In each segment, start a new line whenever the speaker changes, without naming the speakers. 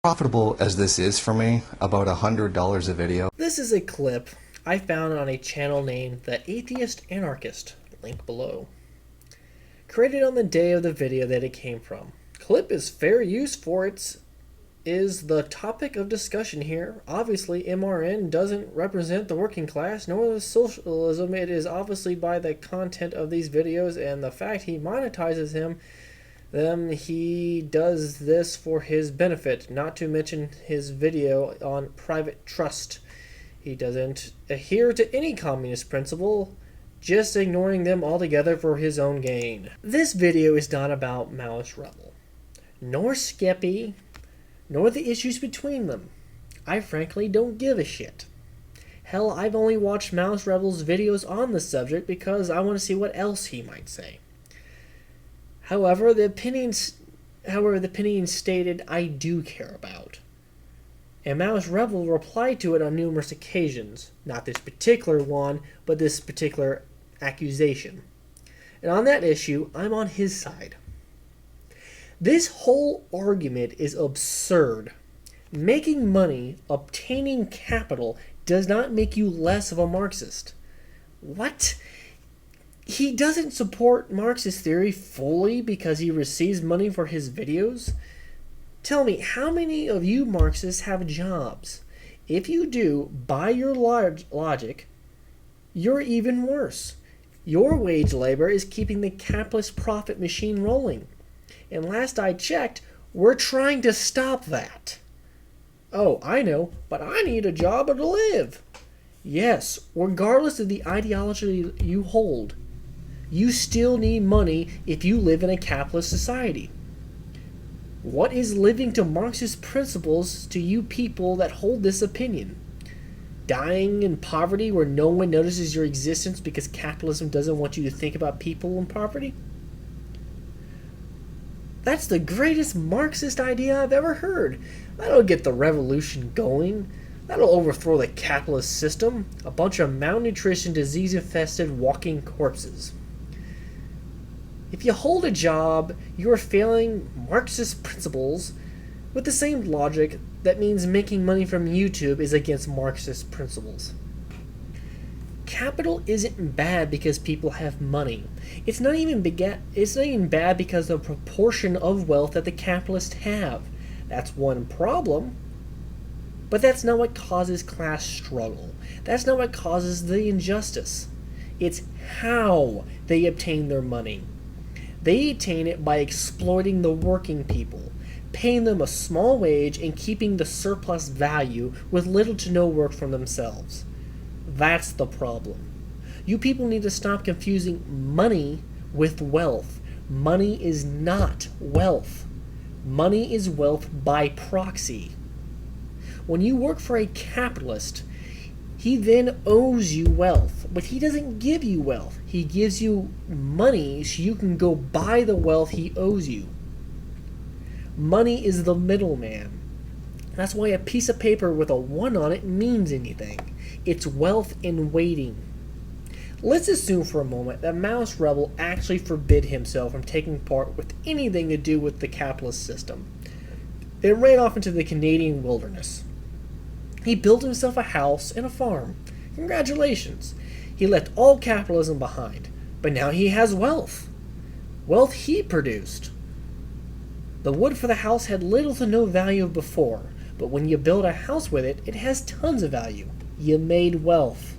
Profitable as this is for me, about $100 a video.
This is a clip I found on a channel named The Atheist Anarchist, link below. Created on the day of the video that it came from. Clip is fair use for its is the topic of discussion here. Obviously, MRN doesn't represent the working class, nor the socialism. It is obviously by the content of these videos and the fact he monetizes them, he does this for his benefit, not to mention his video on private trust. He doesn't adhere to any communist principle, just ignoring them altogether for his own gain. This video is not about Maoist Rebel, nor Skeppy, nor the issues between them. I frankly don't give a shit. Hell, I've only watched Maoist Rebel's videos on the subject because I want to see what else he might say. However, the opinions stated I do care about. And Maoist Rebel replied to it on numerous occasions. Not this particular one, but this particular accusation. And on that issue, I'm on his side. This whole argument is absurd. Making money, obtaining capital, does not make you less of a Marxist. What? He doesn't support Marxist theory fully because he receives money for his videos? Tell me, how many of you Marxists have jobs? If you do, by your logic, you're even worse. Your wage labor is keeping the capitalist profit machine rolling. And last I checked, we're trying to stop that. Oh, I know, but I need a job to live. Yes, regardless of the ideology you hold, you still need money if you live in a capitalist society. What is living to Marxist principles to you people that hold this opinion? Dying in poverty where no one notices your existence because capitalism doesn't want you to think about people in poverty? That's the greatest Marxist idea I've ever heard. That'll get the revolution going. That'll overthrow the capitalist system. A bunch of malnutrition, disease-infested walking corpses. If you hold a job, you are failing Marxist principles with the same logic that means making money from YouTube is against Marxist principles. Capital isn't bad because people have money. It's not even bad because of the proportion of wealth that the capitalists have. That's one problem. But that's not what causes class struggle. That's not what causes the injustice. It's how they obtain their money. They attain it by exploiting the working people, paying them a small wage and keeping the surplus value with little to no work from themselves. That's the problem. You people need to stop confusing money with wealth. Money is not wealth. Money is wealth by proxy. When you work for a capitalist, he then owes you wealth, but he doesn't give you wealth. He gives you money so you can go buy the wealth he owes you. Money is the middleman. That's why a piece of paper with a 1 on it means anything. It's wealth in waiting. Let's assume for a moment that Maoist Rebel actually forbid himself from taking part with anything to do with the capitalist system. It ran off into the Canadian wilderness. He built himself a house and a farm. Congratulations. He left all capitalism behind, but now he has wealth. Wealth he produced. The wood for the house had little to no value before, but when you build a house with it, it has tons of value. You made wealth.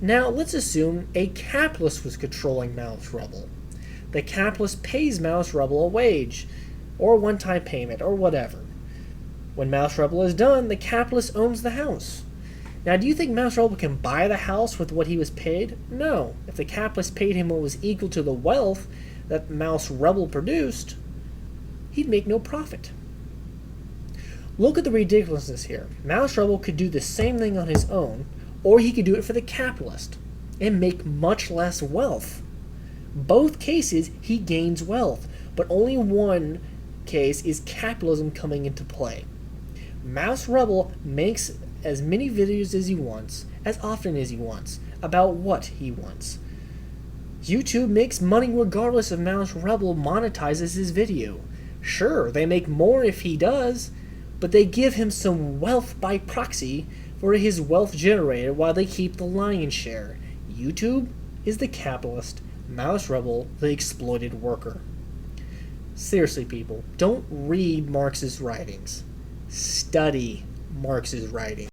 Now let's assume a capitalist was controlling Maoist Rebel. The capitalist pays Maoist Rebel a wage, or a one-time payment, or whatever. When Maoist Rebel is done, the capitalist owns the house. Now, do you think Maoist Rebel can buy the house with what he was paid? No. If the capitalist paid him what was equal to the wealth that Maoist Rebel produced, he'd make no profit. Look at the ridiculousness here. Maoist Rebel could do the same thing on his own, or he could do it for the capitalist and make much less wealth. Both cases, he gains wealth, but only one case is capitalism coming into play. Maoist Rebel makes as many videos as he wants, as often as he wants, about what he wants. YouTube makes money regardless if Maoist Rebel monetizes his video. Sure, they make more if he does, but they give him some wealth by proxy for his wealth generated while they keep the lion's share. YouTube is the capitalist, Mouse Rebel the exploited worker. Seriously, people, don't read Marx's writings. Study Marx's writings.